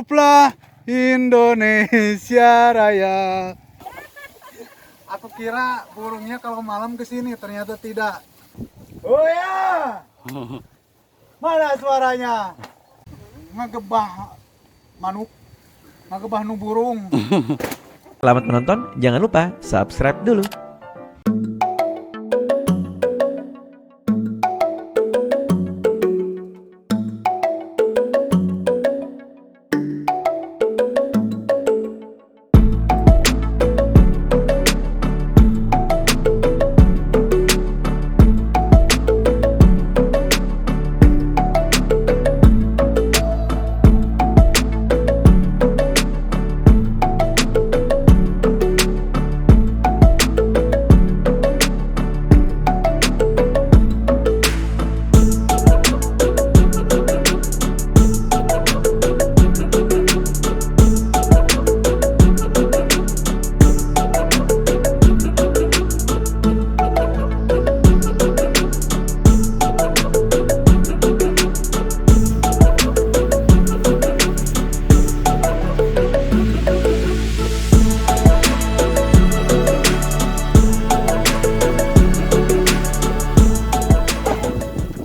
Hiduplah Indonesia Raya. Aku kira burungnya kalau malam kesini, ternyata tidak. Oh ya, mana suaranya? Ngagebah manuk, ngagebah nu burung. Selamat menonton, jangan lupa subscribe dulu.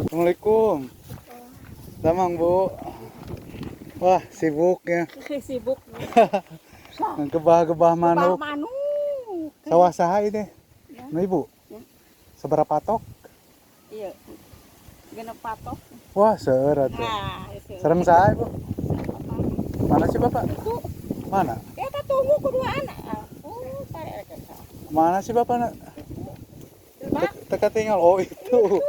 Assalamualaikum. Damang Bu. Wah sibuk ya. Sibuk. Gebah-gebah manuk. Manuk. Sawah saha ini? Ya. Nah Ibu. Ya. Seberapa patok? Iya. Genep patok. Wah seueur atuh. Nah, itu. Serem saha Ibu? Mana sih Bapak? Itu. Mana? Kita tunggu kedua anak. Tarik aja. Mana sih Bapak nak? Mak. Teka tinggal. Oh itu.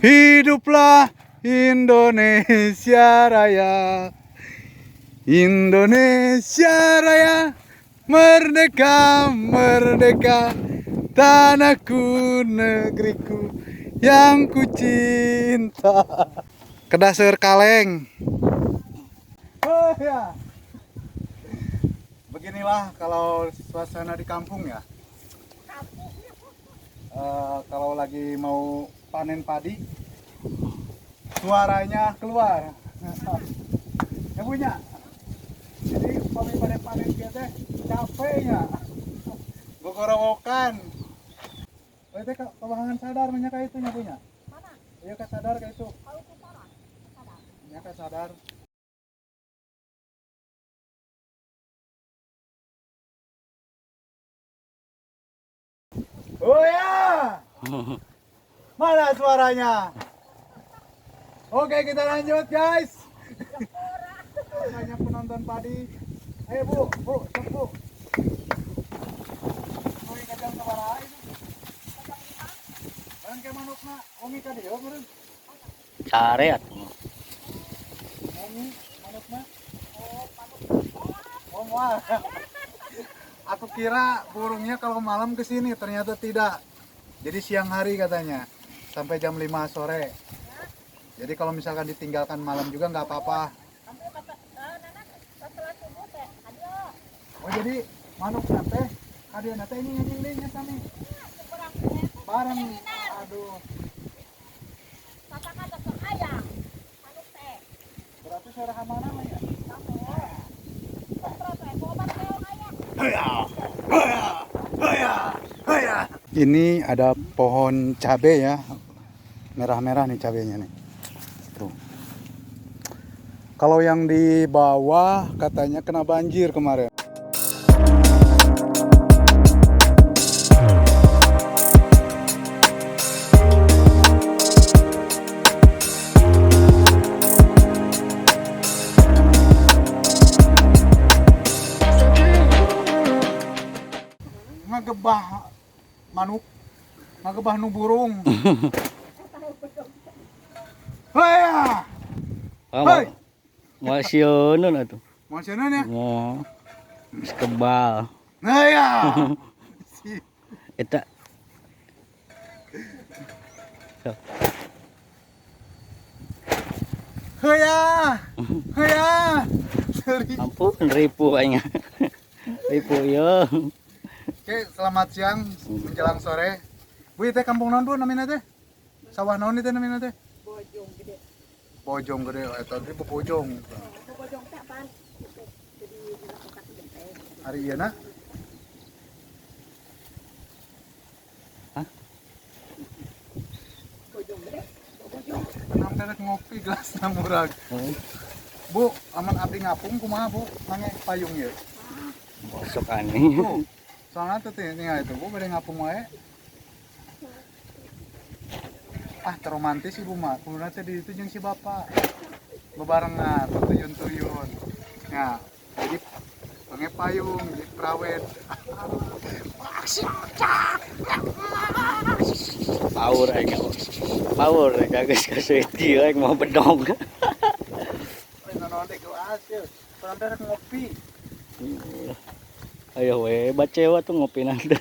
Hiduplah Indonesia Raya. Indonesia Raya, merdeka, merdeka, tanahku, negeriku yang ku cinta. Kedaseur kaleng. Oh ya. Beginilah kalau suasana di kampung ya. Kalau lagi mau panen padi, suaranya keluar. Ya punya. Jadi kami pada panen kita capeknya. Gogorowokan. Oh itu kebahangan sadar menyaka itu nya punya. Mana? Iya ka sadar ka itu. Kalau itu parah. Sadar. Nya ka sadar. Oh ya. Mana suaranya? Oke kita lanjut guys. Banyak penonton padi. Ayo Bu, sok Bu. Omi kadang sabaraha itu. Barang ke manukna, omi ka dieu meureun. Care atuh. Omi manukna. Oh, wah. Aku kira burungnya kalau malam kesini, ternyata tidak. Jadi siang hari katanya, sampai jam 5 sore. Jadi kalau misalkan ditinggalkan malam juga nggak apa-apa. Oh jadi manuk nate, adio nate ini nyanyi kami. Bareng, aduh. Berarti suara mana ya? Ini ada pohon cabe ya, merah-merah nih cabenya nih. Tuh. Kalau yang di bawah katanya kena banjir kemarin. Ngagebah manuk, ngagebah nu burung. Haya. Hei. Mau sionon atuh. Mau sana ya? Mau kebal. Haya. sih. Eta Heya. Heya. Sorry. ampun ripu kayaknya. Ripu yo. Oke, selamat siang menjelang sore. Bu, teh kampung naon Bu namina teh? Sawah naon teh namina teh? Bojong gede. Bojong gede, eta teh bojong. Bojong teh apaan? Jadi kotak gede. Hari ieu na. Bojong gede. Kenang derek ngopi gelasna murag. Bu, aman abdi ngapung kumaha Bu? Mangga payung ieu. Bosok aneh. Bu, soalnya tuh tinggal itu Bu bade ngapung wae. Ah, terromantis Ibu mah. Kumaha teh di itu jeung si Bapak. Bebarengan, tuyun-tuyun. Ya, jadi pakai payung, jadi perawet. Power aja. Power kagak kasih rek mau bedong. Naon teh gelas yeuh. Soalnya derek ngopi. Ayo we bacewa tuh ngopi nanti.